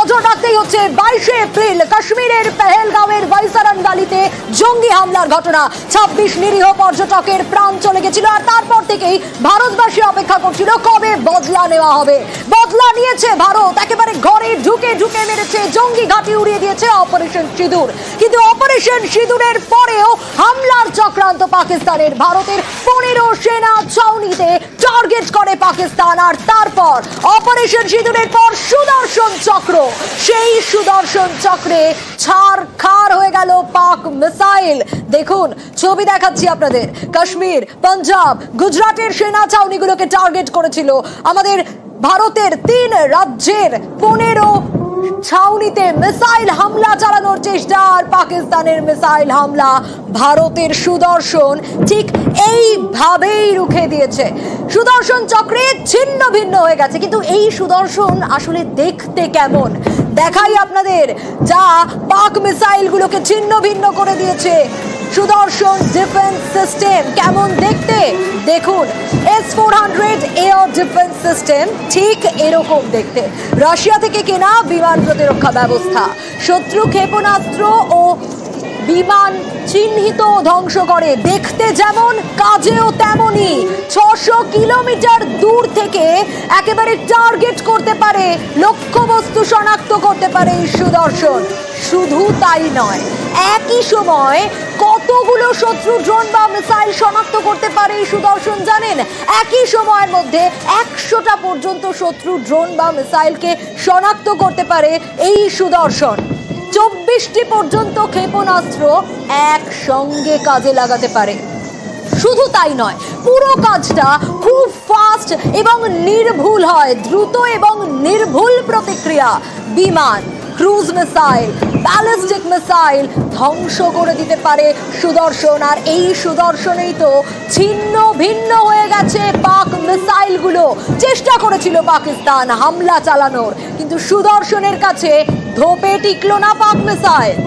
নজর রাখতেই হচ্ছে 22 এপ্রিল কাশ্মীরের পেহেলগাঁওয়ের ভাইসারান ভ্যালিতে জঙ্গি হামলার ঘটনা। 26 নিরীহ পর্যটকের প্রাণ চলে গেছিল। আর তারপর থেকেই ভারতবাসী অপেক্ষা করছিল কবে বদলা নেওয়া হবে। বদলা নিয়েছে ভারত, একেবারে ঘরে ঢুকে ঢুকে মেরেছে, জঙ্গি ঘাঁটি উড়িয়ে দিয়েছে অপারেশন সিঁদুর। কিন্তু অপারেশন সিঁদুরের পরেও হামলার চক্রান্ত পাকিস্তানের। ভারতের 15 সেনা ছাউনিতে টার্গেট করে পাকিস্তান। আর তারপর অপারেশন সিঁদুরের পর সুদর্শন চক্র, সেই সুদর্শন চক্রে ছারখার হয়ে গেল পাক মিসাইল। দেখুন ছবি দেখাচ্ছি আপনাদের। কাশ্মীর, পাঞ্জাব, গুজরাটের সেনা ছাউনিগুলোকে টার্গেট করেছিল আমাদের ভারতের 3 রাজ্যের 15 ছাউনিতে মিসাইল হামলা চালানোর চেষ্টা। আর পাকিস্তানের মিসাইল হামলা ভারতের সুদর্শন ঠিক এইভাবেই রুখে দিয়েছে। সুদর্শন চক্রে ছিন্ন ভিন্ন হয়ে গেছে। কিন্তু এই সুদর্শন আসলে দেখতে কেমন দেখাই আপনাদের, যা পাক মিসাইলগুলোকে ছিন্ন ভিন্ন করে দিয়েছে। সুদর্শন ডিফেন্স সিস্টেম কেমন দেখতে দেখুন। S-400 এয়ার ডিফেন্স সিস্টেম ঠিক এরকম দেখতে। রাশিয়া থেকে কেনা বিমান প্রতিরক্ষা ব্যবস্থা শত্রু ক্ষেপণাস্ত্র ও বিমান চিহ্নিত ধ্বংস করে। দেখতে যেমন কাজেও তেমনই। 600 কিলোমিটার দূর থেকে একেবারে টার্গেট করতে পারে, লক্ষ্যবস্তু শনাক্ত করতে পারে এই সুদর্শন। শুধু তাই নয়, একই সময় কতগুলো শত্রু ড্রোন বা মিসাইল শনাক্ত করতে পারে এই সুদর্শন জানেন? একই সময়ের মধ্যে 100টা পর্যন্ত শত্রু ড্রোন বা মিসাইলকে শনাক্ত করতে পারে এই সুদর্শন। 24টি পর্যন্ত ক্ষেপণাস্ত্র একসঙ্গে কাজে লাগাতে পারে। শুধু তাই নয়, পুরো কাজটা খুব ফাস্ট এবং নির্ভুল হয়। দ্রুত এবং নির্ভুল প্রতিক্রিয়া। বিমান, ক্রুজ মিসাইল, ব্যালিস্টিক মিসাইল ধ্বংস করে দিতে পারে সুদর্শন। আর এই সুদর্শনেই তো ছিন্ন ভিন্ন হয়ে গেছে পাক মিসাইলগুলো। চেষ্টা করেছিল পাকিস্তান হামলা চালানোর, কিন্তু সুদর্শনের কাছে ধোপে টিকলো না পাক মিসাইল।